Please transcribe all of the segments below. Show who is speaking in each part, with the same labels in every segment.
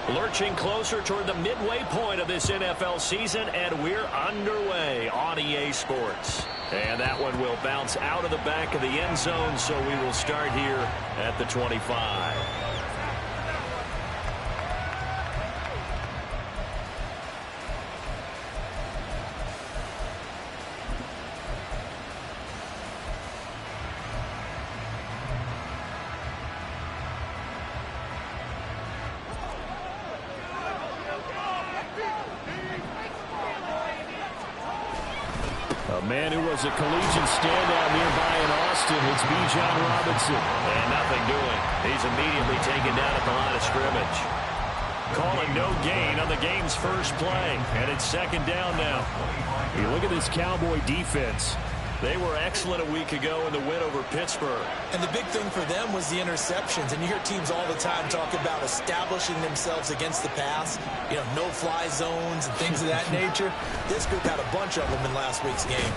Speaker 1: Lurching closer toward the midway point of this NFL season, and we're underway on EA Sports. And that one will bounce out of the back of the end zone, so we will start here at the 25.
Speaker 2: A man who was a collegiate standout nearby in Austin, it's Bijan Robinson.
Speaker 1: And nothing doing. He's immediately taken down at the line of scrimmage. Calling no gain on the game's first play. And it's second down now.
Speaker 2: You look at this Cowboy defense.
Speaker 1: They were excellent a week ago in the win over Pittsburgh.
Speaker 3: And the big thing for them was the interceptions. And you hear teams all the time talk about establishing themselves against the pass. You know, no-fly zones and things of that nature. This group had a bunch of them in last week's game.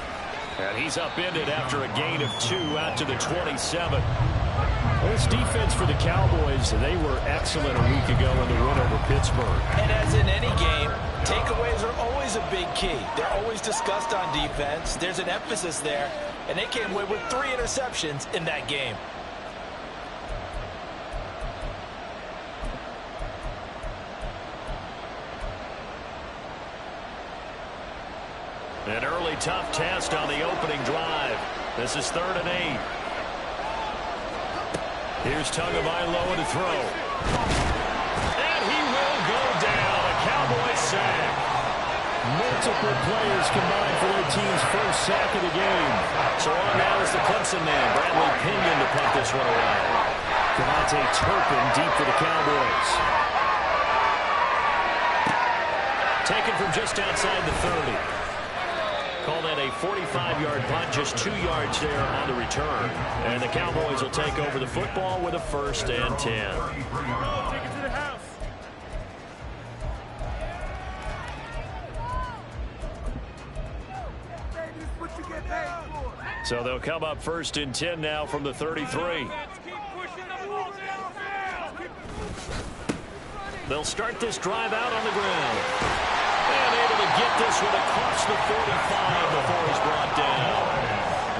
Speaker 1: And he's upended after a gain of 2 out to the 27.
Speaker 2: Well, this defense for the Cowboys, they were excellent a week ago in the win over Pittsburgh.
Speaker 3: And as in any game, takeaways are always a big key. They're always discussed on defense. There's an emphasis there. And they came away with 3 interceptions in that game.
Speaker 1: An early tough test on the opening drive. This is 3rd and 8. Here's Tagovailoa to throw. And he will go down. A Cowboy sack.
Speaker 2: Multiple players combined for their team's first sack of the game.
Speaker 1: So on now is the Clemson man, Bradley Pinion, to punt this one away.
Speaker 2: Devontae Turpin deep for the Cowboys.
Speaker 1: Taken from just outside the 30. Call that a 45-yard punt, just 2 yards there on the return. And the Cowboys will take over the football with a 1st and 10. So they'll come up 1st and 10 now from the 33. They'll start this drive out on the ground. And able to get this one across the 45 before he's brought down.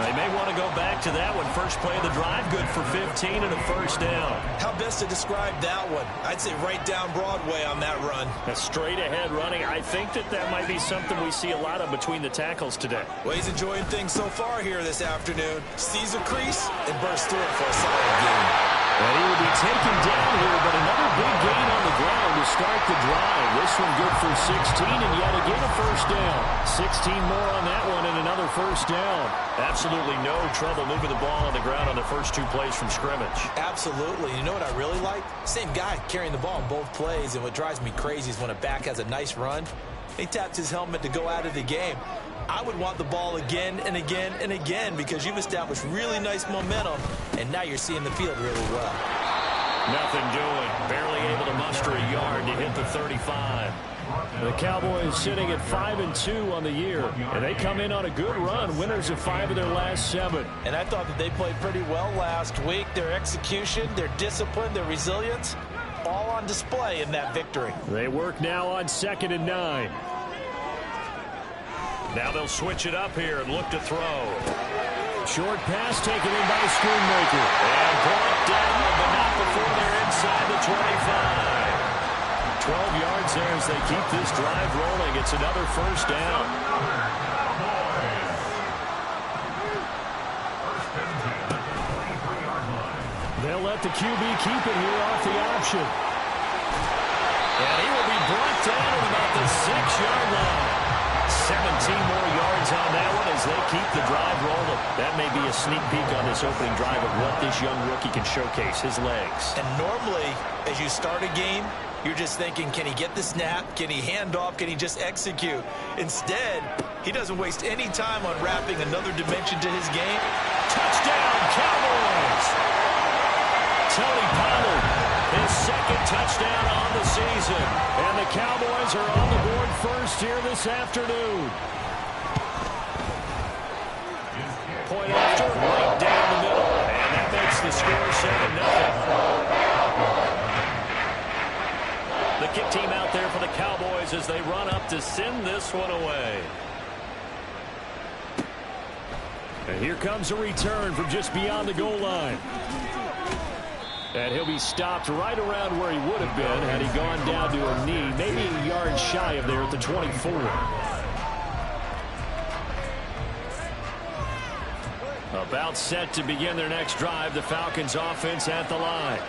Speaker 1: They may want to go back to that one. First play of the drive, good for 15 and a 1st down.
Speaker 3: How best to describe that one? I'd say right down Broadway on that run.
Speaker 1: A straight ahead running. I think that might be something we see a lot of between the tackles today.
Speaker 3: Well, he's enjoying things so far here this afternoon. Sees a crease and bursts through it for a solid game.
Speaker 2: And he will be taken down here, but another big gain on the ground to start the drive. This one good for 16, and yet again a 1st down. 16 more on that one, and another 1st down.
Speaker 1: Absolutely no trouble moving the ball on the ground on the first 2 plays from scrimmage.
Speaker 3: Absolutely. You know what I really like? Same guy carrying the ball in both plays, and what drives me crazy is when a back has a nice run, he taps his helmet to go out of the game. I would want the ball again and again and again because you've established really nice momentum, and now you're seeing the field really well.
Speaker 1: Nothing doing. Barely able to muster a yard to hit the 35.
Speaker 2: The Cowboys sitting at 5-2 on the year, and they come in on a good run, winners of 5 of their last 7.
Speaker 3: And I thought that they played pretty well last week. Their execution, their discipline, their resilience, all on display in that victory.
Speaker 2: They work now on 2nd and 9.
Speaker 1: Now they'll switch it up here and look to throw.
Speaker 2: Short pass taken in by Schoonmaker.
Speaker 1: And brought down, but not before they're inside the 25. 12 yards there as they keep this drive rolling. It's another 1st down.
Speaker 2: They'll let the QB keep it here off the option.
Speaker 1: And he will be brought down at about the 6-yard line. 17 more yards on that one as they keep the drive rolling. That may be a sneak peek on this opening drive of what this young rookie can showcase, his legs.
Speaker 3: And normally, as you start a game, you're just thinking, can he get the snap? Can he hand off? Can he just execute? Instead, he doesn't waste any time on wrapping another dimension to his game.
Speaker 1: Touchdown, Cowboys! Tony Pollard, his 2nd touchdown on the season.
Speaker 2: And the Cowboys are on the board first here this afternoon.
Speaker 1: Point after, right down the middle. And that makes the score 7-0. The Kick team out there for the Cowboys as they run up to send this one away. And here comes a return from just beyond the goal line. And he'll be stopped right around where he would have been had he gone down to a knee, maybe a yard shy of there at the 24. About set to begin their next drive, the Falcons offense at the line.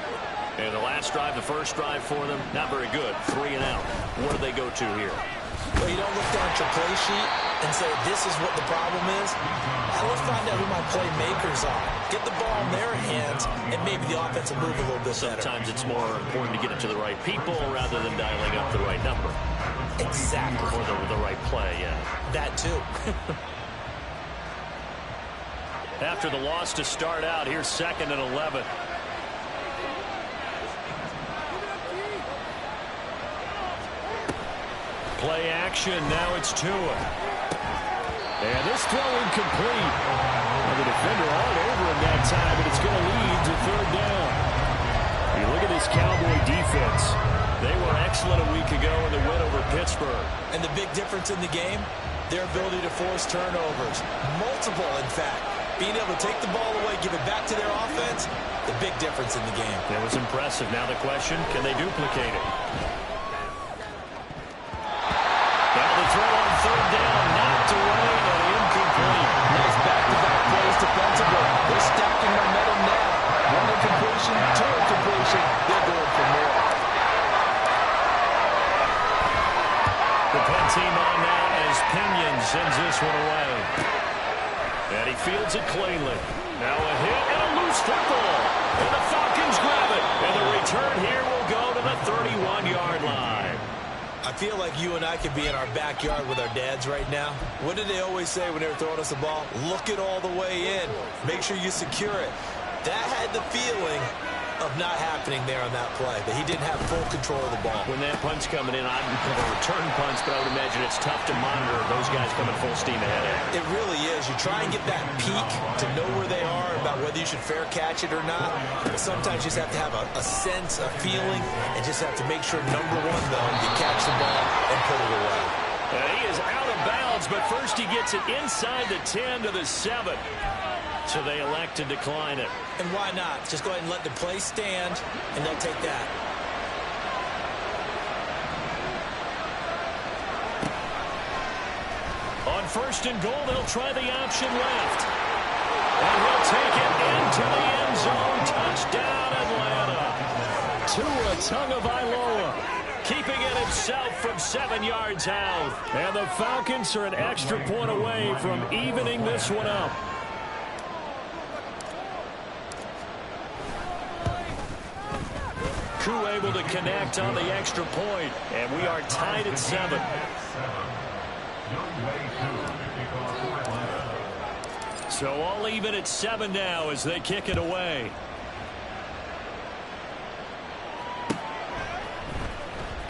Speaker 1: And the last drive, the first drive for them, not very good. 3 and out. What do they go to here?
Speaker 3: Well, you don't look down at your play sheet and say, this is what the problem is. Now let's find out who my playmakers are. Get the ball in their hands, and maybe the offense will move a little bit better.
Speaker 1: Sometimes it's more important to get it to the right people rather than dialing up the right number.
Speaker 3: Exactly.
Speaker 1: Or the right play, yeah.
Speaker 3: That too.
Speaker 1: After the loss to start out, here's 2nd and 11. Play action, now it's Tua. And this throw incomplete. Well, the defender all over him that time, but it's going to lead to 3rd down. You look at this Cowboy defense. They were excellent a week ago in the win over Pittsburgh.
Speaker 3: And the big difference in the game, their ability to force turnovers. Multiple, in fact. Being able to take the ball away, give it back to their offense, the big difference in the game.
Speaker 1: It was impressive. Now the question, can they duplicate it? Now the throw on 3rd down, knocked away and incomplete.
Speaker 3: Nice back-to-back plays defensively. They're stacking momentum now. 1 incompletion, 2 incompletion. They're going for more.
Speaker 1: The punt team on now as Pinion sends this one away. And he fields it cleanly. Now a hit and a loose football. And the Falcons grab it. And the return here will go to the 31-yard line.
Speaker 3: I feel like you and I could be in our backyard with our dads right now. What did they always say when they were throwing us the ball? Look it all the way in. Make sure you secure it. That had the feeling of not happening there on that play, that he didn't have full control of the ball.
Speaker 1: When that punt's coming in, I'd call it return punts, but I would imagine it's tough to monitor those guys coming full steam ahead.
Speaker 3: It really is. You try and get that peek to know where they are, about whether you should fair catch it or not. But sometimes you just have to have a sense, a feeling, and just have to make sure, number one, though, you catch the ball and put it away.
Speaker 1: And he is out of bounds, but first he gets it inside the 10 to the 7. So they elect to decline it.
Speaker 3: And why not? Just go ahead and let the play stand, and they'll take that.
Speaker 1: On 1st and goal, they'll try the option left. And he'll take it into the end zone. Touchdown, Atlanta. Tua Tagovailoa keeping it himself from 7 yards out. And the Falcons are an extra point away from evening this one up. Koo able to connect on the extra point, and we are tied at 7. So all even at 7 now as they kick it away.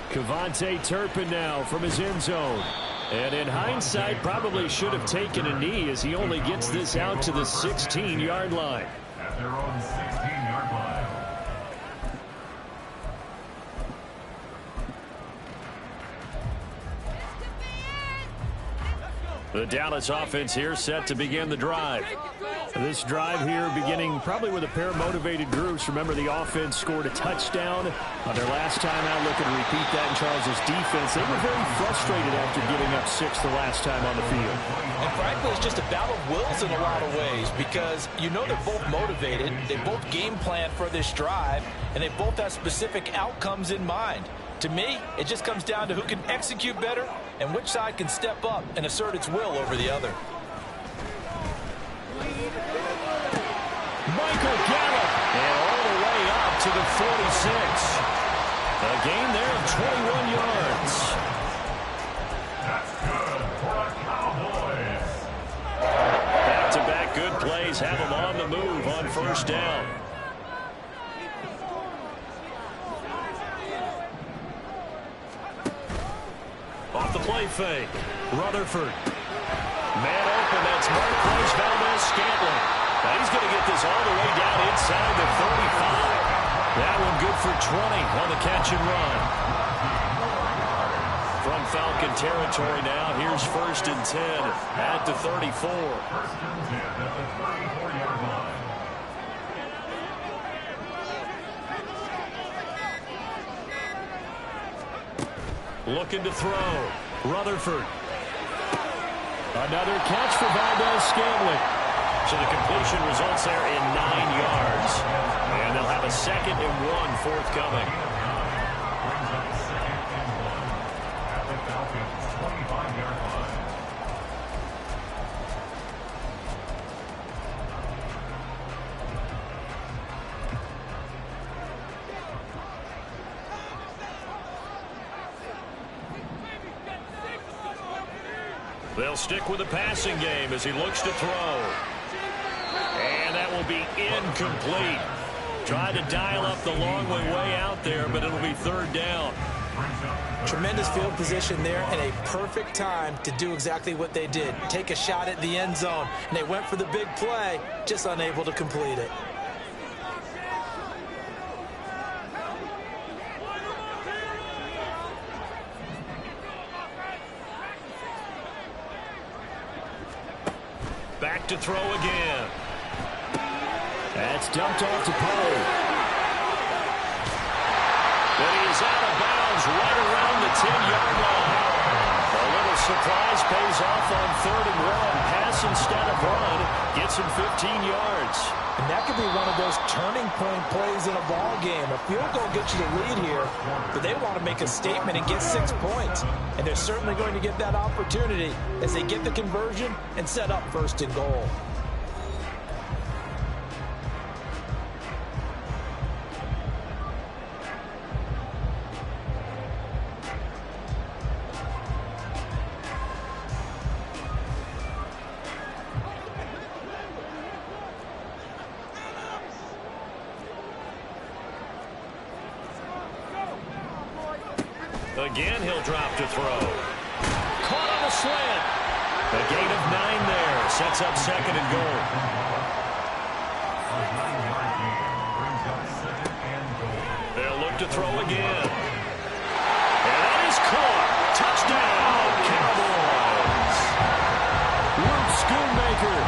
Speaker 1: Kevontae Turpin now from his end zone. And in hindsight, probably should have taken a knee as he only gets this out to the 16-yard line.
Speaker 4: At their own 16-yard line.
Speaker 1: The Dallas offense here set to begin the drive. This drive here beginning probably with a pair of motivated groups. Remember, the offense scored a touchdown on their last time out. Looking to repeat that in Charles' defense. They were very frustrated after giving up 6 the last time on the field.
Speaker 3: And frankly, it's just a battle of wills in a lot of ways, because you know they're both motivated. They both game plan for this drive, and they both have specific outcomes in mind. To me, it just comes down to who can execute better and which side can step up and assert its will over the other.
Speaker 1: Michael Gallup, and all the way up to the 46. A gain there of 21 yards.
Speaker 4: That's good for the Cowboys.
Speaker 1: Back-to-back good plays have them on the move on 1st down. Off the play fake. Rutherford. Man open, that's Marquez Valdez-Scantling. Now he's going to get this all the way down inside the 35. That one good for 20 on the catch and run.
Speaker 2: From Falcon territory now, here's 1st and 10 at the 34.
Speaker 4: 1st and 10 at the 34-yard line.
Speaker 2: Looking to throw. Rutherford. Another catch for Valdez-Scantling. So the completion results there in 9 yards. And they'll have a 2nd and 1 forthcoming.
Speaker 4: Brings up 2nd and 1 at the Falcons' 25-yard line.
Speaker 2: They'll stick with the passing game as he looks to throw. And that will be incomplete. Tried to dial up the long way out there, but it'll be 3rd down.
Speaker 3: Tremendous field position there and a perfect time to do exactly what they did. Take a shot at the end zone. And they went for the big play, just unable to complete it.
Speaker 2: Back to throw again. That's dumped off to Poe. But he is out of bounds right around the 10-yard line. A little surprise pays off on 3rd and 1. Pass instead of run. Gets him 15 yards.
Speaker 3: And that could be one of those turning point plays in a ball game. A field goal gets you the lead here, but they want to make a statement and get 6 points. And they're certainly going to get that opportunity as they get the conversion and set up 1st and goal.
Speaker 2: Again, he'll drop to throw. Caught on a slant. A gain of 9 there. Sets up 2nd and goal.
Speaker 4: A 9-yard gain brings up 2nd and goal.
Speaker 2: They'll look to throw again. And that is caught. Touchdown, Cowboys. Luke Schoonmaker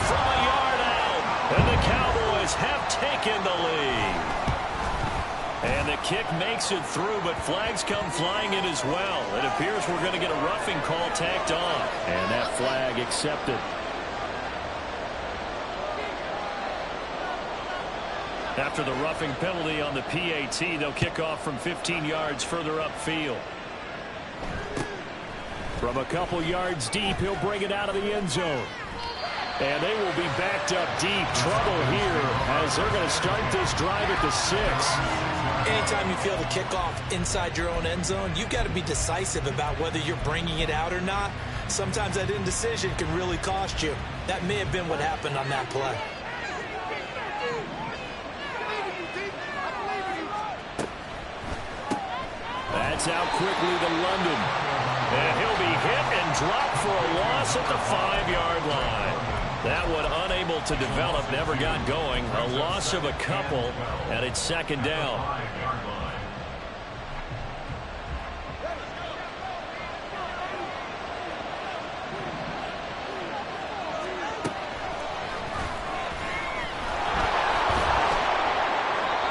Speaker 2: from a yard out. And the Cowboys have taken the lead. And the kick makes it through, but flags come flying in as well. It appears we're going to get a roughing call tacked on. And that flag accepted. After the roughing penalty on the PAT, they'll kick off from 15 yards further upfield. From a couple yards deep, he'll bring it out of the end zone. And they will be backed up deep. Trouble here as they're going to start this drive at the 6.
Speaker 3: Anytime you feel the kickoff inside your own end zone, you've got to be decisive about whether you're bringing it out or not. Sometimes that indecision can really cost you. That may have been what happened on that play.
Speaker 2: That's out quickly to London. And he'll be hit and dropped for a loss at the 5-yard line. That one unable to develop, never got going. A loss of a couple, and it's 2nd down.
Speaker 4: 5-yard line.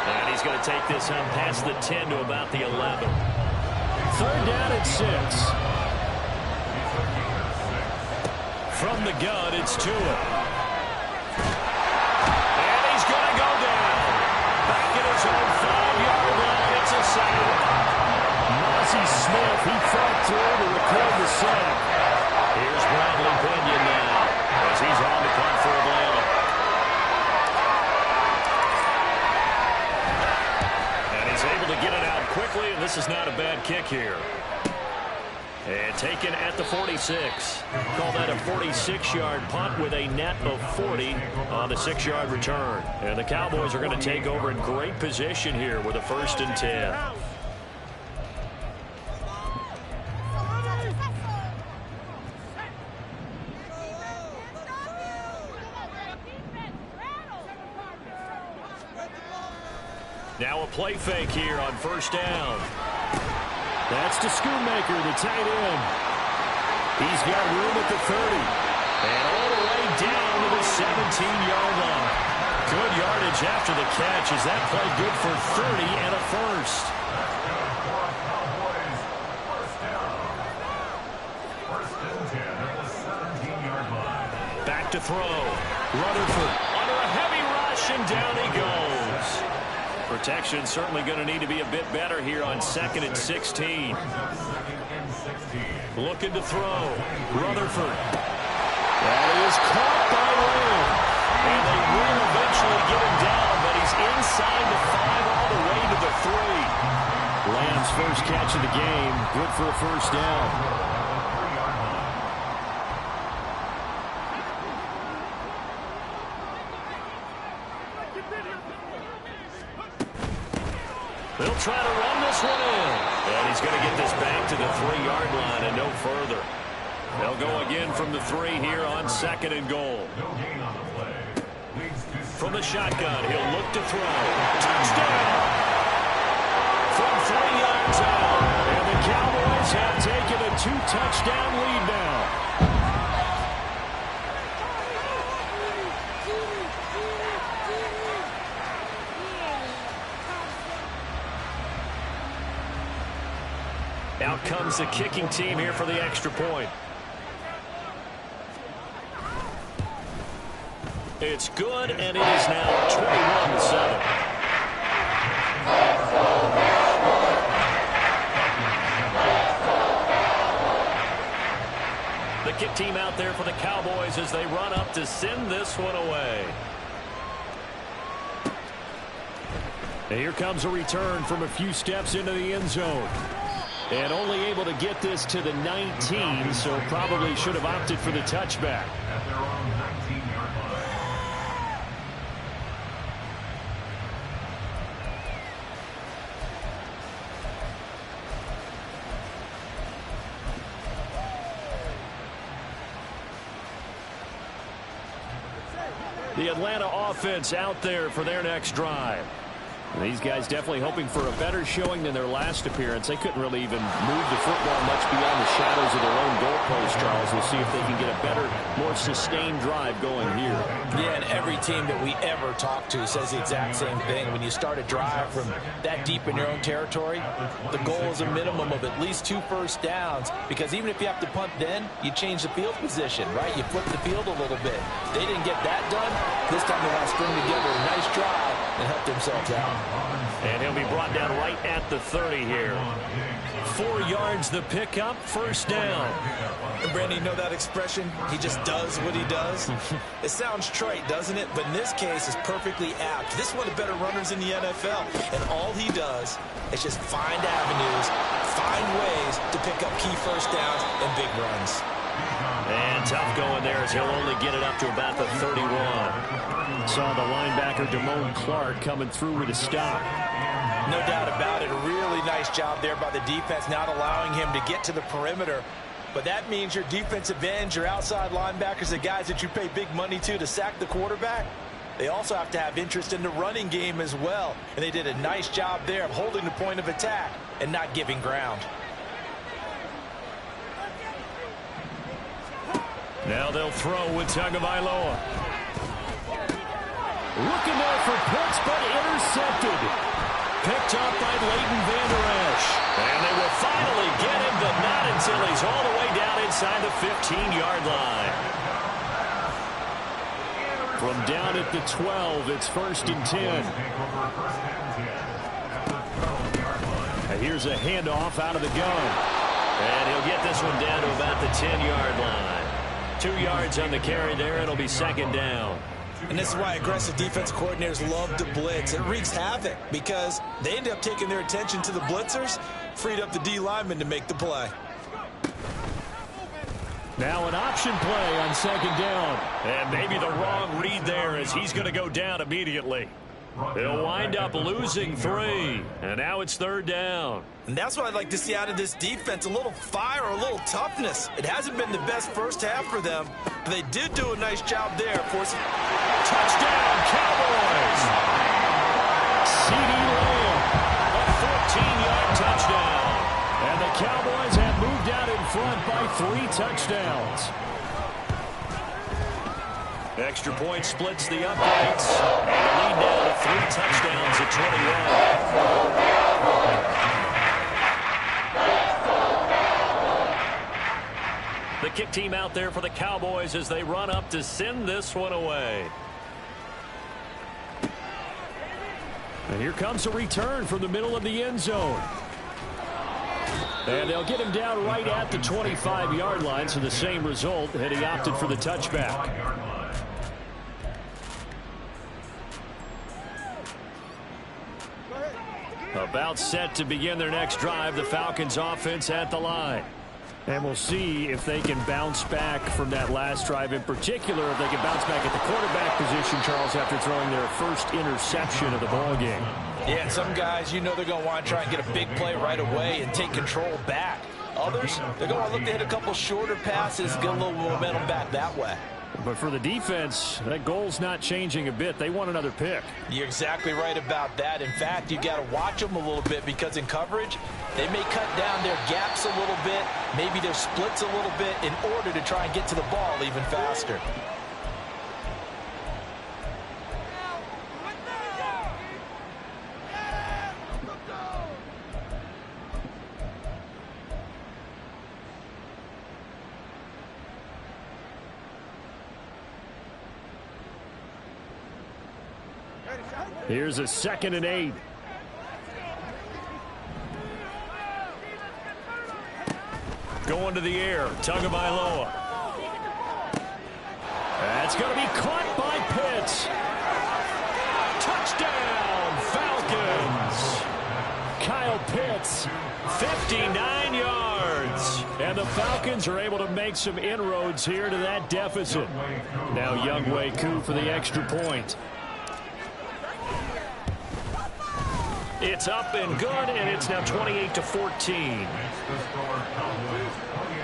Speaker 2: And he's going to take this up past the 10 to about the 11. 3rd down at 6. From the gun, it's Tua. And he's going to go down. Back at his own 5-yard line. It's a sack. Mozzie Smith, he fought through to record the sack. Here's Bradley Pinion now as he's on the punt for Atlanta. And he's able to get it out quickly, and this is not a bad kick here. And taken at the 46. Call that a 46-yard punt with a net of 40 on the 6-yard return. And the Cowboys are going to take over in great position here with a 1st and 10. Now a play fake here on 1st down. That's to Schoonmaker, the tight end. He's got room at the 30. And all the way down to the 17-yard line. Good yardage after the catch as that play good for 30 and a first. Back to throw. Rutherford under a heavy rush, and down he goes. Protection certainly going to need to be a bit better here on 2nd and 16. Looking to throw. Rutherford. That is caught by Lamb. And they will eventually get him down, but he's inside the 5 all the way to the 3. Lamb's first catch of the game. Good for a first down. They'll try to run this one in. And he's going to get this back to the 3-yard line and no further. They'll go again from the 3 here on 2nd and goal. From the shotgun, he'll look to throw. Touchdown! From 3 yards out. And the Cowboys have taken a 2-touchdown lead now. Out comes the kicking team here for the extra point. It's good, and it is now 21-7. The kick team out there for the Cowboys as they run up to send this one away. And here comes a return from a few steps into the end zone. And only able to get this to the 19, so probably should have opted for the touchback.
Speaker 4: At their own 19-yard line.
Speaker 2: The Atlanta offense out there for their next drive. These guys definitely hoping for a better showing than their last appearance. They couldn't really even move the football much beyond the shadows of their own goalpost, Charles. We'll see if they can get a better, more sustained drive going here.
Speaker 3: Yeah, and every team that we ever talk to says the exact same thing. When you start a drive from that deep in your own territory, the goal is a minimum of at least 2 first downs, because even if you have to punt then, you change the field position, right? You flip the field a little bit. They didn't get that done. This time they want to string together a nice drive and help themselves out.
Speaker 2: And he'll be brought down right at the 30 here. 4 yards the pickup, first down.
Speaker 3: And Brandon, you know that expression? He just does what he does. It sounds trite, doesn't it? But in this case, it's perfectly apt. This is one of the better runners in the NFL. And all he does is just find avenues, find ways to pick up key first downs and big runs.
Speaker 2: And tough going there as he'll only get it up to about the 31. Saw the linebacker Damone Clark coming through with a stop.
Speaker 3: No doubt about it. A really nice job there by the defense, not allowing him to get to the perimeter. But that means your defensive ends, your outside linebackers, the guys that you pay big money to sack the quarterback, they also have to have interest in the running game as well. And they did a nice job there of holding the point of attack and not giving ground.
Speaker 2: Now they'll throw with Tagovailoa. Looking there for Pitts, but intercepted. Picked up by Leighton Vander Esch. And they will finally get him, but not until he's all the way down inside the 15-yard line. From down at the 12, it's 1st and 10. And here's a handoff out of the gun. And he'll get this one down to about the 10-yard line. 2 yards on the carry there. It'll be 2nd down.
Speaker 3: And this is why aggressive defense coordinators love to blitz. It wreaks havoc because they end up taking their attention to the blitzers, freed up the D lineman to make the play.
Speaker 2: Now an option play on 2nd down. And maybe the wrong read there as he's going to go down immediately. They'll wind up losing 3. And now it's 3rd down.
Speaker 3: And that's what I'd like to see out of this defense, a little fire, a little toughness. It hasn't been the best first half for them, but they did do a nice job there. Forcing
Speaker 2: touchdown, Cowboys! CeeDee Lamb, a 14-yard touchdown. And the front by 3 touchdowns. Extra point splits the uprights. And the lead now to 3 touchdowns at 21. The kick team out there for the Cowboys as they run up to send this one away. And here comes a return from the middle of the end zone. And they'll get him down right at the 25-yard line, so the same result had he opted for the touchback. About set to begin their next drive, the Falcons offense at the line. And we'll see if they can bounce back from that last drive, in particular if they can bounce back at the quarterback position, Charles, after throwing their first interception of the ball game.
Speaker 3: Yeah, and some guys, you know they're going to want to try and get a big play right away and take control back. Others, they're going to look to hit a couple shorter passes, get a little momentum back that way.
Speaker 2: But for the defense, that goal's not changing a bit. They want another pick.
Speaker 3: You're exactly right about that. In fact, you got to watch them a little bit because in coverage, they may cut down their gaps a little bit, maybe their splits a little bit in order to try and get to the ball even faster.
Speaker 2: Here's a 2nd and 8. Going to the air. Tagovailoa. That's going to be caught by Pitts. Touchdown, Falcons. Kyle Pitts, 59 yards. And the Falcons are able to make some inroads here to that deficit. Now Younghoe Koo for the extra point. It's up and good, and it's now 28-14.
Speaker 4: The score, Cowboys 28,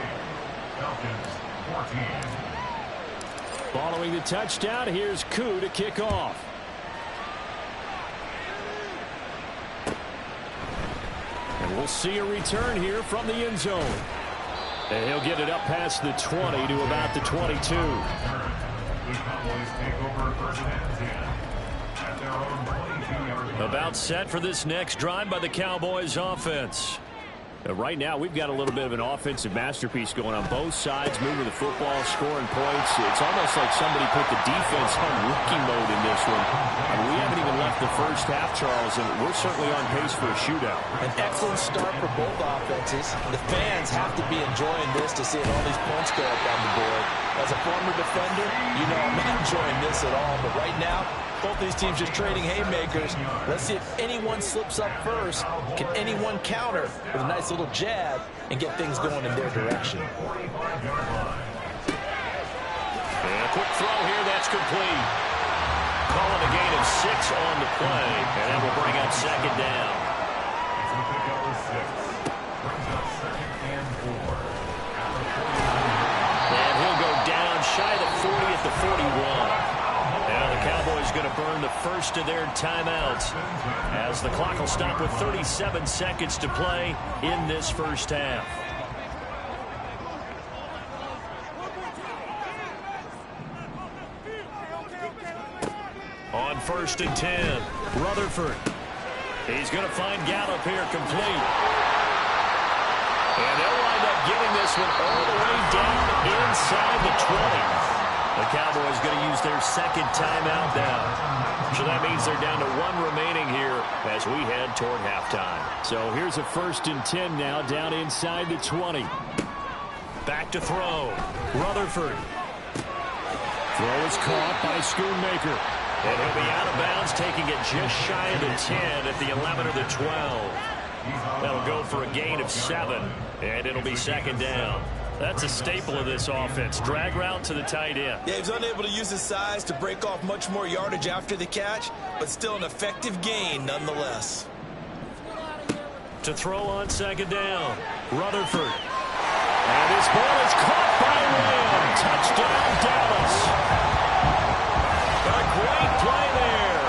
Speaker 4: Falcons 14.
Speaker 2: Following the touchdown, here's Koo to kick off. And we'll see a return here from the end zone. And he'll get it up past the 20 to about the 22.
Speaker 4: The Cowboys take over 1st and 10 at their own 22-yard line.
Speaker 2: About set for this next drive by the Cowboys offense. Right now, we've got a little bit of an offensive masterpiece going on both sides, moving the football, scoring points. It's almost like somebody put the defense on rookie mode in this one. I mean, we haven't even left the first half, Charles, and we're certainly on pace for a shootout.
Speaker 3: An excellent start for both offenses. The fans have to be enjoying this to see all these points go up on the board. As a former defender, you know I'm not enjoying this at all, but right now, both these teams just trading haymakers. Let's see if anyone slips up first. Can anyone counter with a nice little jab and get things going in their direction?
Speaker 2: And a quick throw here, that's complete. Calling a gain of 6 on the play, and that will bring up 2nd down.
Speaker 4: It's a pickup of 6. Brings up 2nd and 4.
Speaker 2: And he'll go down shy of the 40 at the 41. Now the Cowboys going to burn the first of their timeouts as the clock will stop with 37 seconds to play in this first half. On 1st and 10, Rutherford. He's going to find Gallup here complete. And they'll wind up getting this one all the way down inside the 20. The Cowboys going to use their 2nd timeout now. So that means they're down to 1 remaining here as we head toward halftime. So here's a 1st and 10 now down inside the 20. Back to throw. Rutherford. Throw is caught by Schoonmaker. And he'll be out of bounds, taking it just shy of the 10 at the 11 or the 12. That'll go for a gain of 7, and it'll be 2nd down. That's a staple of this offense. Drag route to the tight end.
Speaker 3: Yeah, he's unable to use his size to break off much more yardage after the catch, but still an effective gain nonetheless.
Speaker 2: To throw on 2nd down, Rutherford. And his ball is caught by Lamb. Touchdown, Dallas. A great play there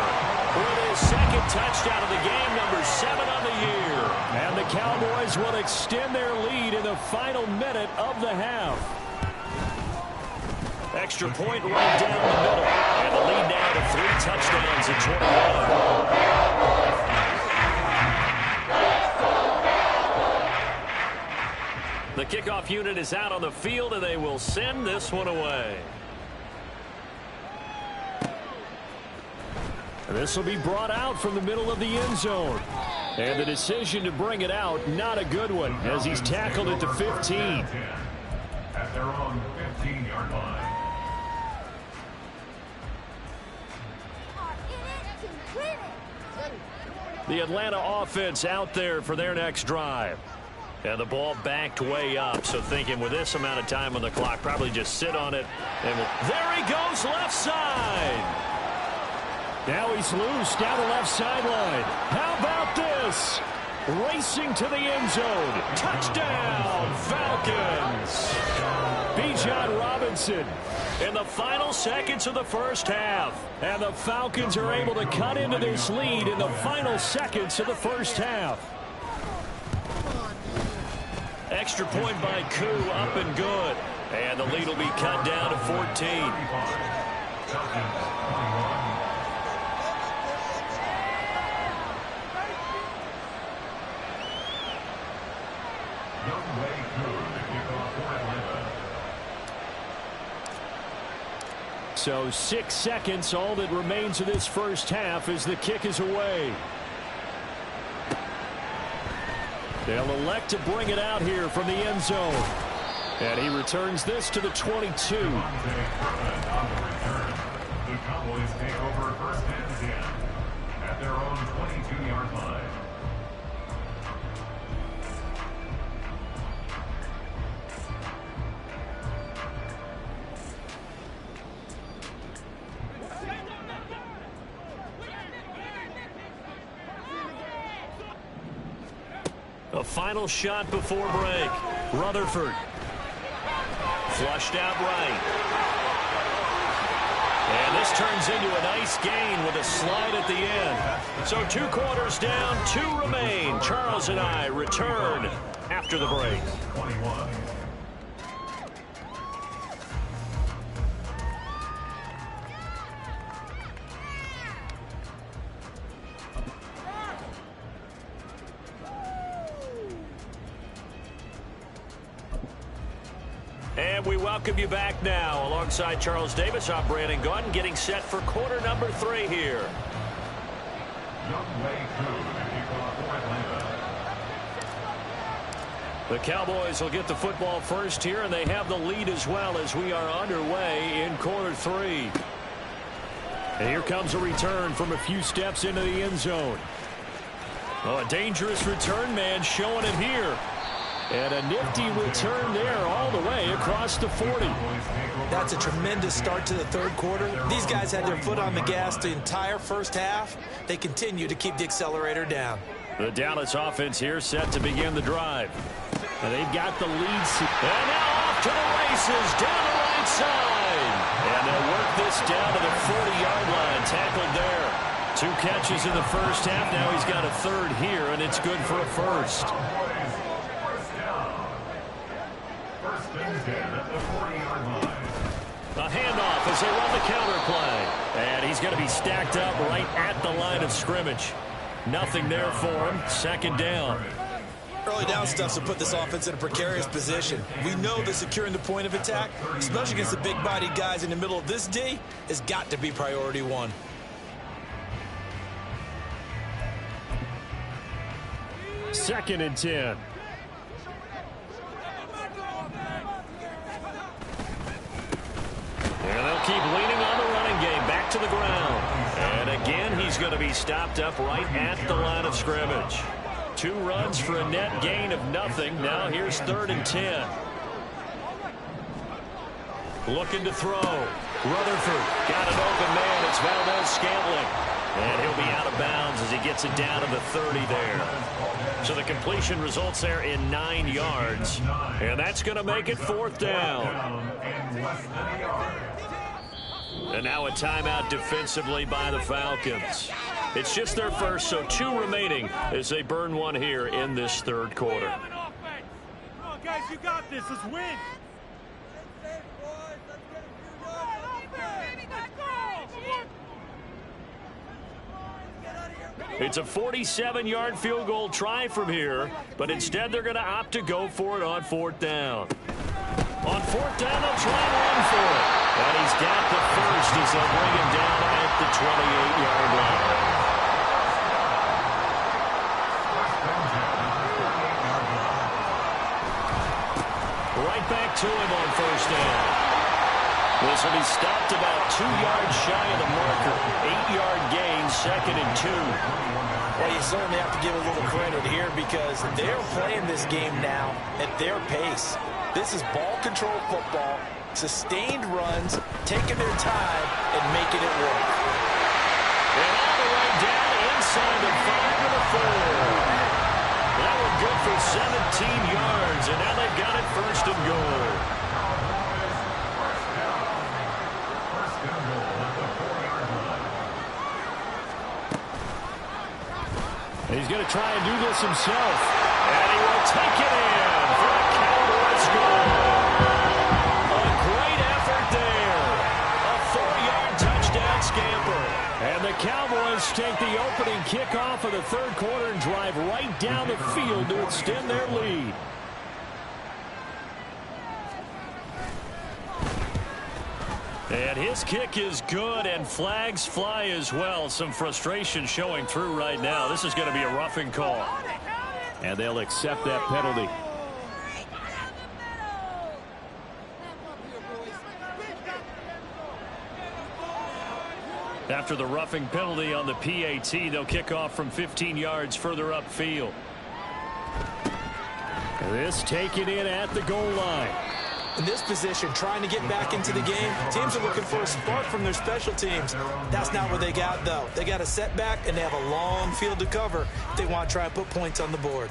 Speaker 2: with his 2nd
Speaker 1: touchdown of the game, number 7 on the year.
Speaker 2: And the Cowboys will extend their lead in the final minute of the half.
Speaker 1: Extra point right down the middle. And the lead now to 3 touchdowns at 21. The kickoff unit is out on the field, and they will send this one away.
Speaker 2: This will be brought out from the middle of the end zone. And the decision to bring it out, not a good one, as he's tackled at the 15.
Speaker 4: At their own 15-yard line.
Speaker 1: The Atlanta offense out there for their next drive. And the ball backed way up, so thinking with this amount of time on the clock, probably just sit on it. And there he goes, left side.
Speaker 2: Now he's loose down the left sideline. How about this? Racing to the end zone. Touchdown, Falcons. Bijan Robinson.
Speaker 1: In the final seconds of the first half.
Speaker 2: And the Falcons are able to cut into this lead in the final seconds of the first half.
Speaker 1: Extra point by Koo, up and good. And the lead will be cut down to 14.
Speaker 2: So 6 seconds, all that remains of this first half as the kick is away. They'll elect to bring it out here from the end zone. And he returns this to the 22.
Speaker 4: The Cowboys take over first and 10 at their own 22-yard line.
Speaker 1: A final shot before break. Rutherford. Flushed out right. And this turns into a nice gain with a slide at the end. So 2 quarters down, 2 remain. Charles and I return after the break.
Speaker 4: 21.
Speaker 1: And we welcome you back now. Alongside Charles Davis, I'm Brandon Gaudin, getting set for quarter number 3 here. The Cowboys will get the football first here, and they have the lead as well as we are underway in quarter 3.
Speaker 2: And here comes a return from a few steps into the end zone.
Speaker 1: Oh, a dangerous return man showing it here.
Speaker 2: And a nifty return there all the way across the 40.
Speaker 3: That's a tremendous start to the third quarter. These guys had their foot on the gas the entire first half. They continue to keep the accelerator down.
Speaker 1: The Dallas offense here set to begin the drive.
Speaker 2: And they've got the lead.
Speaker 1: And now off to the races down the right side. And they'll work this down to the 40-yard line. Tackled there. 2 catches in the first half. Now he's got a third here, and it's good for a first. A handoff as they run the counter play. And he's going to be stacked up right at the line of scrimmage. Nothing there for him. Second down.
Speaker 3: Early down stuff's to put this offense in a precarious position. We know that securing the point of attack, especially against the big-bodied guys in the middle of this D, has got to be priority 1.
Speaker 2: Second and 10.
Speaker 1: And they'll keep leaning on the running game. Back to the ground. And again, he's going to be stopped up right at the line of scrimmage. 2 runs for a net gain of nothing. Now here's 3rd and 10. Looking to throw. Rutherford got an open man. It's Valdez-Scantling. And he'll be out of bounds as he gets it down to the 30 there. So the completion results there in 9 yards. And that's going to make it 4th down. And now a timeout defensively by the Falcons. It's just their first, so 2 remaining as they burn one here in this third quarter.
Speaker 2: Come on, guys, you got this. Let's win.
Speaker 1: It's a 47-yard field goal try from here, but instead they're going to opt to go for it on 4th down. On 4th down, they'll try and run for it. And he's got the first as they'll bring him down at the 28-yard line. Right back to him on 1st down. This will be stopped about 2 yards shy of the marker. 8-yard gain, 2nd and 2.
Speaker 3: Well, you certainly have to give a little credit here because they're playing this game now at their pace. This is ball control football, sustained runs, taking their time and making it work.
Speaker 1: And all the way down inside the 5 to the 4. That one good for 17 yards, and now they've got it 1st and goal. He's going to try and do this himself. And he will take it in for a Cowboys goal. A great effort there. A 4-yard touchdown scamper. And the Cowboys take the opening kickoff of the third quarter and drive right down the field to extend their lead. And his kick is good, and flags fly as well. Some frustration showing through right now. This is going to be a roughing call. And they'll accept that penalty. After the roughing penalty on the PAT, they'll kick off from 15 yards further upfield. This taken in at the goal line.
Speaker 3: In this position, trying to get back into the game, teams are looking for a spark from their special teams. That's not what they got, though. They got a setback, and they have a long field to cover if they want to try and put points on the board.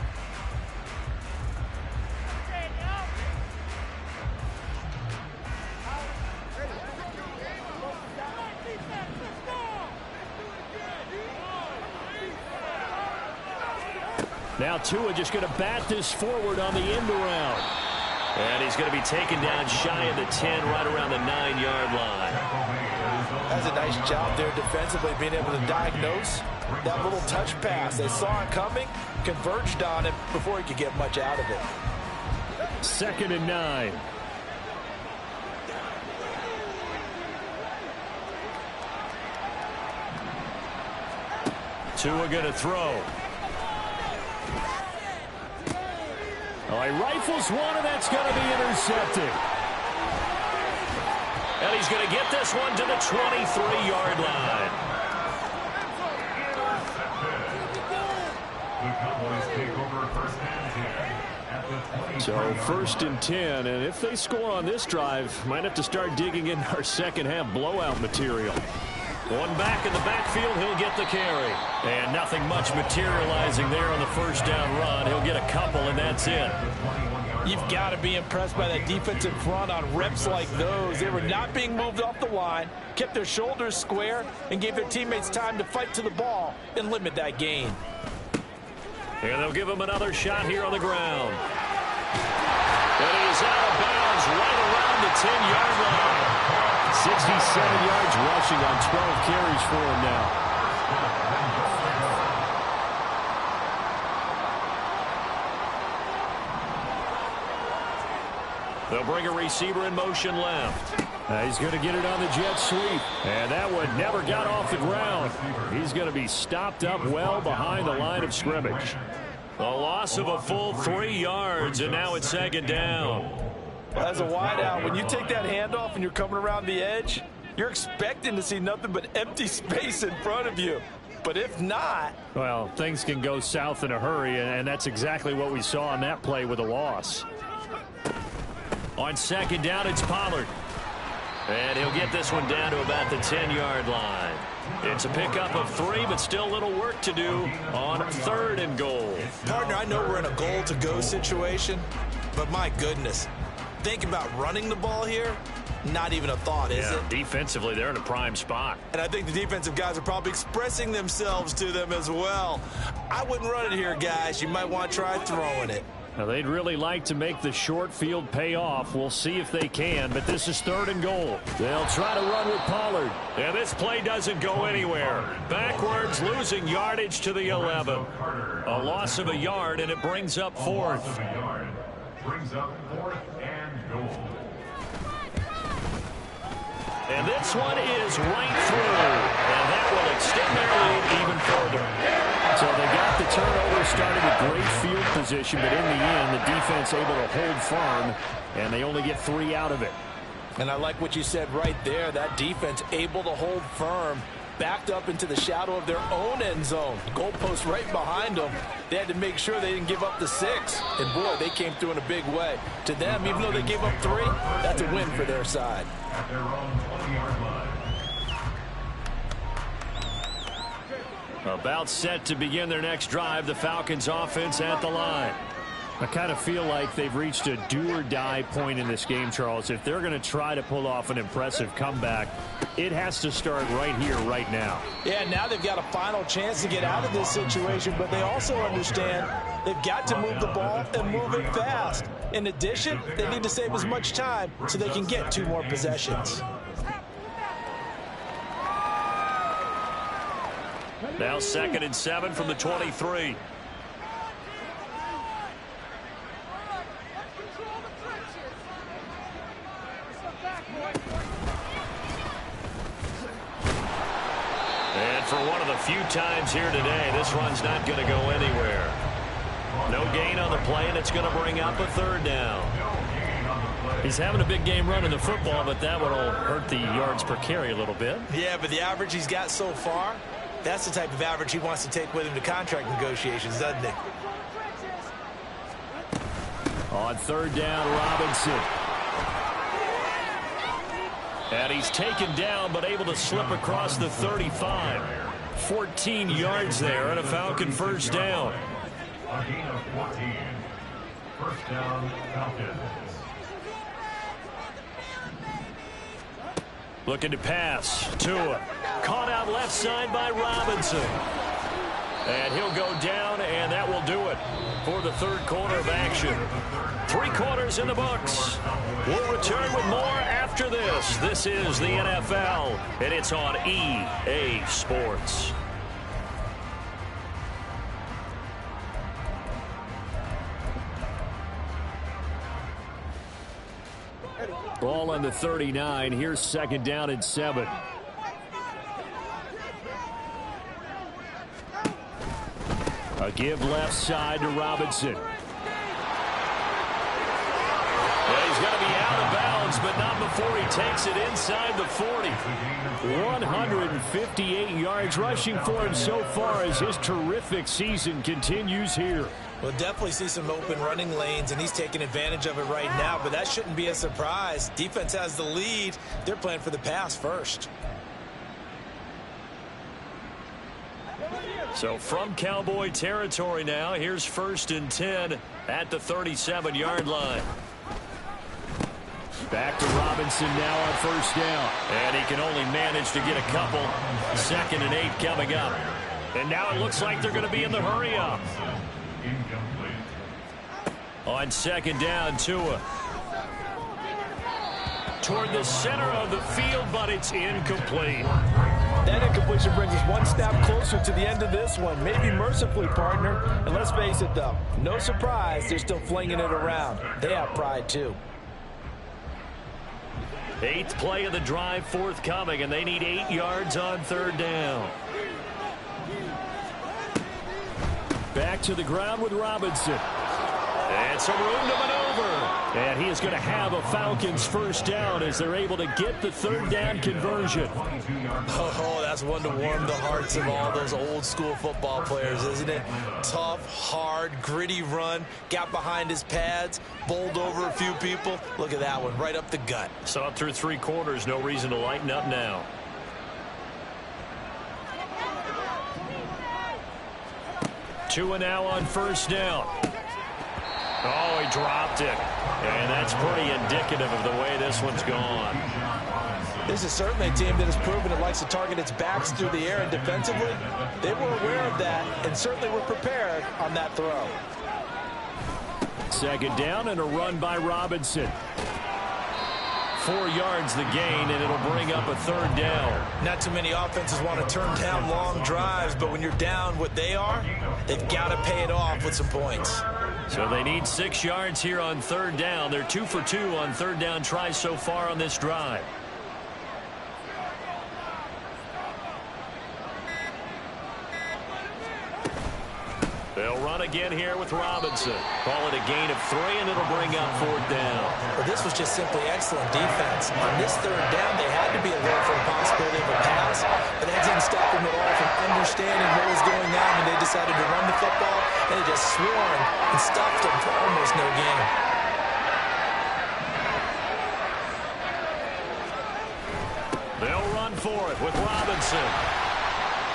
Speaker 1: Now Tua just going to bat this forward on the end around. And he's going to be taken down shy of the 10, right around the 9-yard line.
Speaker 3: That's a nice job there defensively, being able to diagnose that little touch pass. They saw it coming, converged on it before he could get much out of it.
Speaker 1: 2nd and 9. Tua going to throw. Oh, he rifles one, and that's going to be intercepted. And he's going to get this one to the 23-yard line. So 1st and 10, and if they score on this drive, might have to start digging in our second half blowout material. One back in the backfield, he'll get the carry. And nothing much materializing there on the 1st down run. He'll get a couple, and that's it.
Speaker 3: You've got to be impressed by that defensive front on reps like those. They were not being moved off the line, kept their shoulders square, and gave their teammates time to fight to the ball and limit that gain.
Speaker 1: And they'll give him another shot here on the ground. And he's out of bounds right around the 10-yard line. 67 yards rushing on 12 carries for him now. They'll bring a receiver in motion left. He's going to get it on the jet sweep. And that one never got off the ground. He's going to be stopped up well behind the line of scrimmage. A loss of a full 3 yards, and now it's 2nd down.
Speaker 3: As a wideout, when you take that handoff and you're coming around the edge, you're expecting to see nothing but empty space in front of you. But if not...
Speaker 1: Well, things can go south in a hurry, and that's exactly what we saw on that play with a loss. On 2nd down, it's Pollard. And he'll get this one down to about the 10-yard line. It's a pickup of 3, but still a little work to do on 3rd and goal.
Speaker 3: Partner, I know we're in a goal-to-go situation, but my goodness, think about running the ball here. Not even a thought, is it?
Speaker 1: Defensively, they're in a prime spot.
Speaker 3: And I think the defensive guys are probably expressing themselves to them as well. I wouldn't run it here, guys. You might want to try throwing it.
Speaker 2: Now, they'd really like to make the short field pay off. We'll see if they can, but this is 3rd and goal. They'll try to run with Pollard.
Speaker 1: And this play doesn't go anywhere. Backwards, losing yardage to the 11. A loss of a yard, and it brings up 4th.
Speaker 4: Brings up 4th and goal.
Speaker 1: And this one is right through. And that will extend their lead even further.
Speaker 2: So they got the turnover, started with great field position, but in the end, the defense able to hold firm, and they only get 3 out of it.
Speaker 3: And I like what you said right there. That defense able to hold firm, backed up into the shadow of their own end zone. Goalpost right behind them. They had to make sure they didn't give up the 6. And, boy, they came through in a big way. To them, even though they gave up 3, that's a win for their side.
Speaker 4: At their own 20-yard line.
Speaker 1: About set to begin their next drive, the Falcons offense at the line.
Speaker 2: I kind of feel like they've reached a do-or-die point in this game, Charles. If they're going to try to pull off an impressive comeback, it has to start right here, right now.
Speaker 3: Yeah, now they've got a final chance to get out of this situation, but they also understand they've got to move the ball and move it fast. In addition, they need to save as much time so they can get 2 more possessions.
Speaker 1: Now 2nd and 7 from the 23. And for one of the few times here today, this run's not going to go anywhere. No gain on the play, and it's going to bring up a 3rd down.
Speaker 2: He's having a big game running the football, but that would all hurt the yards per carry a little bit.
Speaker 3: Yeah, but the average he's got so far, that's the type of average he wants to take with him to contract negotiations, doesn't he?
Speaker 2: On 3rd down, Robinson.
Speaker 1: And he's taken down, but able to slip across the 35. 14 yards there, and a Falcon 1st down.
Speaker 4: A gain of 14. 1st down, Falcons.
Speaker 1: Looking to pass. Tua. Caught out left side by Robinson. And he'll go down, and that will do it for the 3rd quarter of action. 3 quarters in the books. We'll return with more after this. This is the NFL, and it's on EA Sports.
Speaker 2: Ball on the 39. Here's 2nd down and 7. A give left side to Robinson.
Speaker 1: Well, he's going to be out of bounds, but not before he takes it inside the 40.
Speaker 2: 158 yards rushing for him so far as his terrific season continues here.
Speaker 3: We'll definitely see some open running lanes, and he's taking advantage of it right now, but that shouldn't be a surprise. Defense has the lead. They're playing for the pass first.
Speaker 1: So from Cowboy territory now, here's 1st and 10 at the 37-yard line.
Speaker 2: Back to Robinson now on 1st down.
Speaker 1: And he can only manage to get a couple. 2nd and 8 coming up. And now it looks like they're going to be in the hurry-up. On 2nd down, Tua. Toward the center of the field, but it's incomplete.
Speaker 3: That incompletion brings us one step closer to the end of this one. Maybe mercifully, partner. And let's face it, though. No surprise, they're still flinging it around. They have pride, too.
Speaker 1: 8th play of the drive forthcoming, and they need 8 yards on 3rd down.
Speaker 2: Back to the ground with Robinson.
Speaker 1: And some room to maneuver.
Speaker 2: And he is going to have a Falcons 1st down as they're able to get the 3rd down conversion.
Speaker 3: Oh, that's one to warm the hearts of all those old school football players, isn't it? Tough, hard, gritty run. Got behind his pads, bowled over a few people. Look at that one, right up the gut.
Speaker 1: Saw it through 3 quarters. No reason to lighten up now. Tua now on 1st down. Oh, he dropped it. And that's pretty indicative of the way this one's gone.
Speaker 3: This is certainly a team that has proven it likes to target its backs through the air, and defensively, they were aware of that and certainly were prepared on that throw.
Speaker 2: Second down and a run by Robinson. 4 yards the gain, and it'll bring up a third down.
Speaker 3: Not too many offenses want to turn down long drives, but when you're down what they are, they've got to pay it off with some points.
Speaker 1: So they need 6 yards here on third down. They're 2 for 2 on third down tries so far on this drive. They'll run again here with Robinson. Call it a gain of 3, and it'll bring up fourth down.
Speaker 3: Well, this was just simply excellent defense. On this third down, they had to be alert for the possibility of a pass, but that didn't stop them at all from understanding what was going on when they decided to run the football, and they just swarmed and stuffed them for almost no gain.
Speaker 1: They'll run for it with Robinson.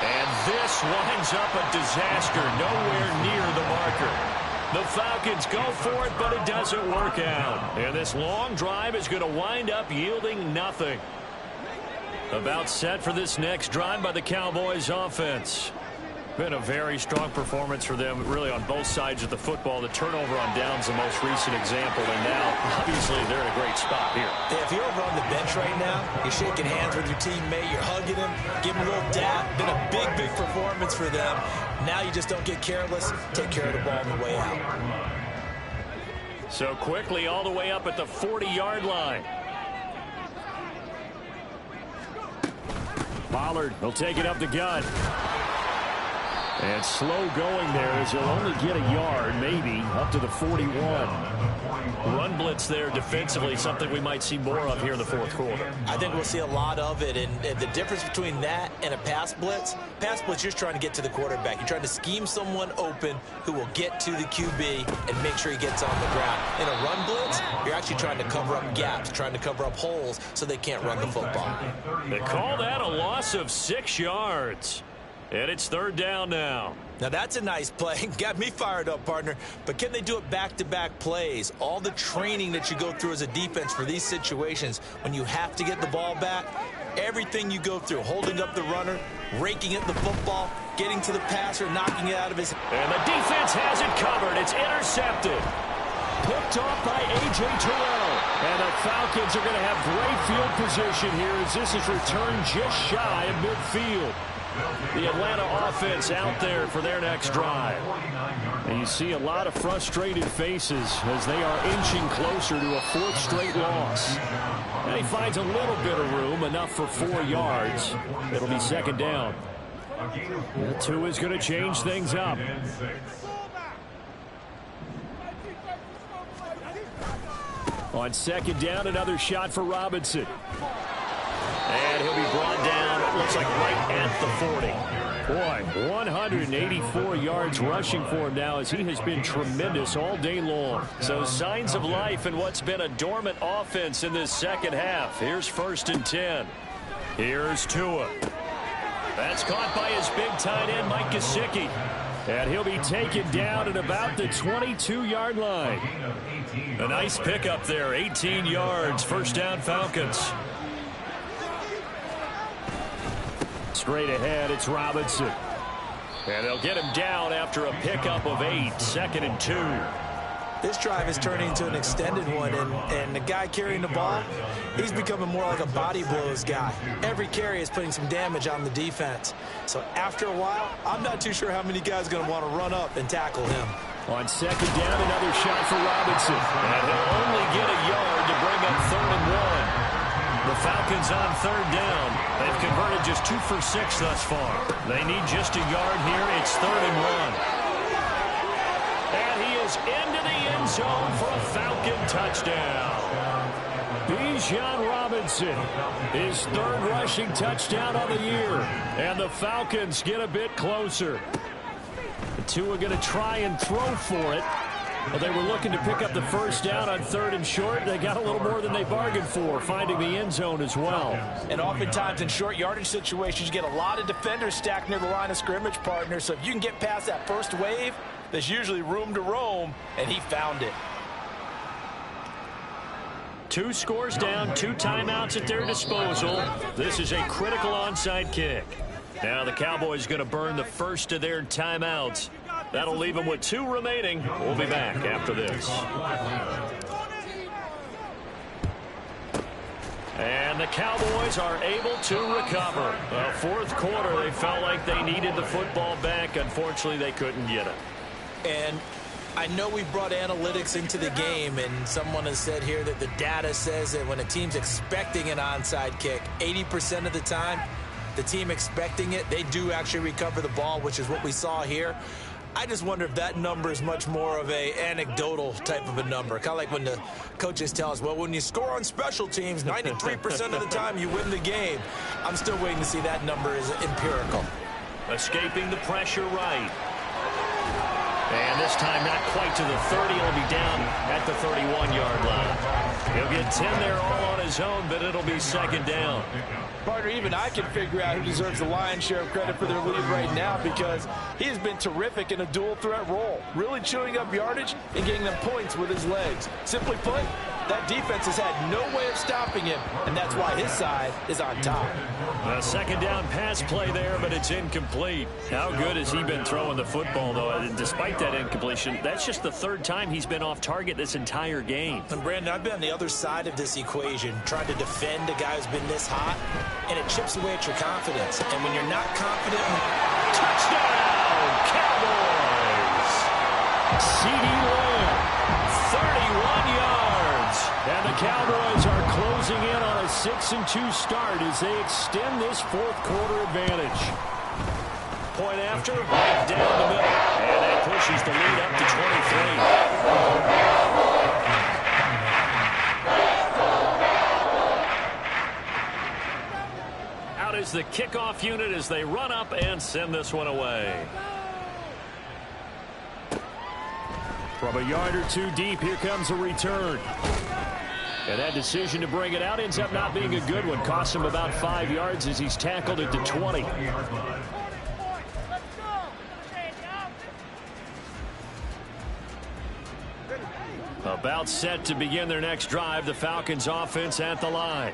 Speaker 1: And this winds up a disaster, nowhere near the marker. The Falcons go for it, but it doesn't work out. And this long drive is going to wind up yielding nothing. About set for this next drive by the Cowboys offense. Been a very strong performance for them, really, on both sides of the football. The turnover on downs, the most recent example, and now, obviously, they're in a great spot here.
Speaker 3: Yeah, if you're over on the bench right now, you're shaking hands with your teammate, you're hugging him, giving him a little dap. Been a big, big performance for them. Now you just don't get careless. Take care of the ball on the way out.
Speaker 1: So quickly all the way up at the 40-yard line.
Speaker 2: Pollard will take it up the gut. And slow going there as he'll only get a yard, maybe, up to the 41.
Speaker 1: Run blitz there defensively, something we might see more of here in the fourth quarter.
Speaker 3: I think we'll see a lot of it, and the difference between that and a pass blitz, you're just trying to get to the quarterback. You're trying to scheme someone open who will get to the QB and make sure he gets on the ground. In a run blitz, you're actually trying to cover up gaps, trying to cover up holes so they can't run the football.
Speaker 1: They call that a loss of 6 yards. And it's third down now.
Speaker 3: Now that's a nice play. Got me fired up, partner. But can they do it back-to-back plays? All the training that you go through as a defense for these situations, when you have to get the ball back, everything you go through, holding up the runner, raking at the football, getting to the passer, knocking it out of his...
Speaker 1: And the defense has it covered. It's intercepted.
Speaker 2: Picked off by A.J. Terrell. And the Falcons are going to have great field position here as this is returned just shy of midfield.
Speaker 1: The Atlanta offense out there for their next drive.
Speaker 2: And you see a lot of frustrated faces as they are inching closer to a 4th straight loss. And he finds a little bit of room, enough for 4 yards. It'll be second down. Tua is going to change things up. On second down, another shot for Robinson.
Speaker 1: And he'll be brought down, it looks like right at the 40.
Speaker 2: Boy, 184 yards rushing for him now as he has been tremendous all day long.
Speaker 1: So signs of life in what's been a dormant offense in this second half. Here's 1st and 10. Here's Tua. That's caught by his big tight end, Mike Gesicki.
Speaker 2: And he'll be taken down at about the 22-yard line.
Speaker 1: A nice pickup there, 18 yards, first down Falcons.
Speaker 2: Straight ahead, it's Robinson.
Speaker 1: And they'll get him down after a pickup of 8, 2nd and 2.
Speaker 3: This drive is turning into an extended one, and the guy carrying the ball, he's becoming more like a body blows guy. Every carry is putting some damage on the defense. So after a while, I'm not too sure how many guys are going to want to run up and tackle him.
Speaker 2: On second down, another shot for Robinson.
Speaker 1: And he'll only get a yard to bring up 3rd and 1. The Falcons on third down. They've converted just 2 for 6 thus far. They need just a yard here. It's 3rd and 1. And he is into the end zone for a Falcon touchdown.
Speaker 2: Bijan Robinson, his 3rd rushing touchdown on the year. And the Falcons get a bit closer. The two are going to try and throw for it. Well, they were looking to pick up the first down on 3rd and short. They got a little more than they bargained for, finding the end zone as well.
Speaker 3: And oftentimes in short yardage situations, you get a lot of defenders stacked near the line of scrimmage, partner. So if you can get past that first wave, there's usually room to roam, and he found it.
Speaker 1: 2 scores down, 2 timeouts at their disposal. This is a critical onside kick. Now the Cowboys going to burn the first of their timeouts. That'll leave them with 2 remaining. We'll be back after this. And the Cowboys are able to recover. Fourth quarter, they felt like they needed the football back. Unfortunately, they couldn't get it.
Speaker 3: And I know we brought analytics into the game, and someone has said here that the data says that when a team's expecting an onside kick, 80% of the time, the team expecting it, they do actually recover the ball, which is what we saw here. I just wonder if that number is much more of a anecdotal type of a number. Kind of like when the coaches tell us, well, when you score on special teams, 93% of the time you win the game. I'm still waiting to see that number is empirical.
Speaker 1: Escaping the pressure right. And this time not quite to the 30. He'll be down at the 31-yard line. He'll get 10 there all on his own, but it'll be second down.
Speaker 5: Partner, even I can figure out who deserves the lion's share of credit for their lead right now, because he has been terrific in a dual threat role, really chewing up yardage and getting them points with his legs. Simply put, that defense has had no way of stopping him, and that's why his side is on top.
Speaker 1: A second down pass play there, but it's incomplete. How good has he been throwing the football, though? Despite that incompletion, that's just the 3rd time he's been off target this entire game.
Speaker 3: And Brandon, I've been on the other side of this equation, trying to defend a guy who's been this hot, and it chips away at your confidence. And when you're not confident,
Speaker 1: touchdown, Cowboys! CeeDee Lamb, 31 yards. And the Cowboys are closing in on a 6-2 start as they extend this 4th quarter advantage. Point after, right down the middle. And that pushes the lead up to 23. Out is the kickoff unit as they run up and send this one away. From a yard or 2 deep, here comes a return. And that decision to bring it out ends up not being a good one. Costs him about 5 yards as he's tackled at the 20. About set to begin their next drive, the Falcons offense at the line.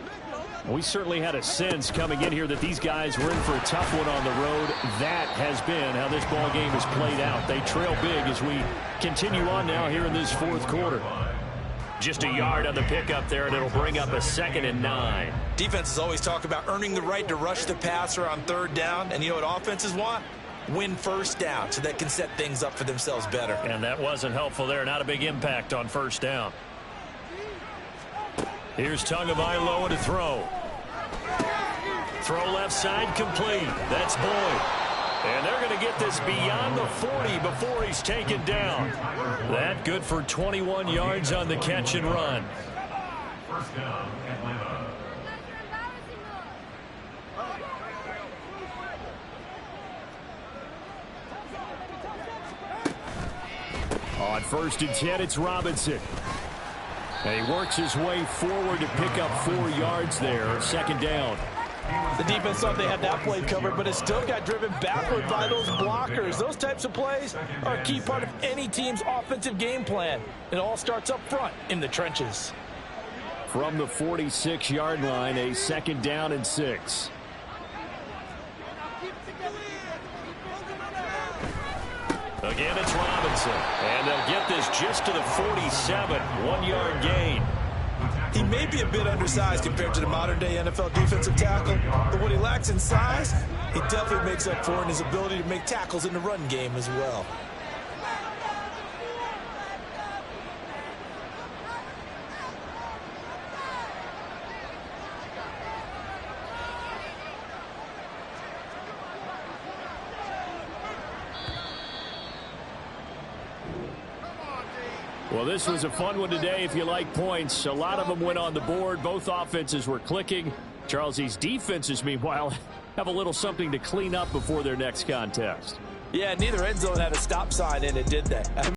Speaker 1: We certainly had a sense coming in here that these guys were in for a tough one on the road. That has been how this ball game has played out. They trail big as we continue on now here in this 4th quarter. Just a yard on the pickup there, and it'll bring up a 2nd and 9.
Speaker 3: Defenses always talk about earning the right to rush the passer on 3rd down, and you know what offenses want? Win 1st down so they can set things up for themselves better.
Speaker 1: And that wasn't helpful there. Not a big impact on 1st down. Here's Tagovailoa to throw. Throw left side complete. That's Boyd. And they're going to get this beyond the 40 before he's taken down. That good for 21 yards on the catch and run.
Speaker 4: 1st down, Atlanta.
Speaker 1: On 1st and 10, it's Robinson. And he works his way forward to pick up 4 yards there. 2nd down.
Speaker 5: The defense thought they had that play covered, but it still got driven backward by those blockers. Those types of plays are a key part of any team's offensive game plan. It all starts up front in the trenches.
Speaker 1: From the 46-yard line, a 2nd down and 6. Again, it's Robinson. And they'll get this just to the 47. 1-yard gain.
Speaker 3: He may be a bit undersized compared to the modern-day NFL defensive tackle, but what he lacks in size, he definitely makes up for in his ability to make tackles in the run game as well.
Speaker 1: Well, this was a fun one today if you like points. A lot of them went on the board. Both offenses were clicking. Charles, these defenses, meanwhile, have a little something to clean up before their next contest.
Speaker 5: Yeah, neither end zone had a stop sign in it, did they?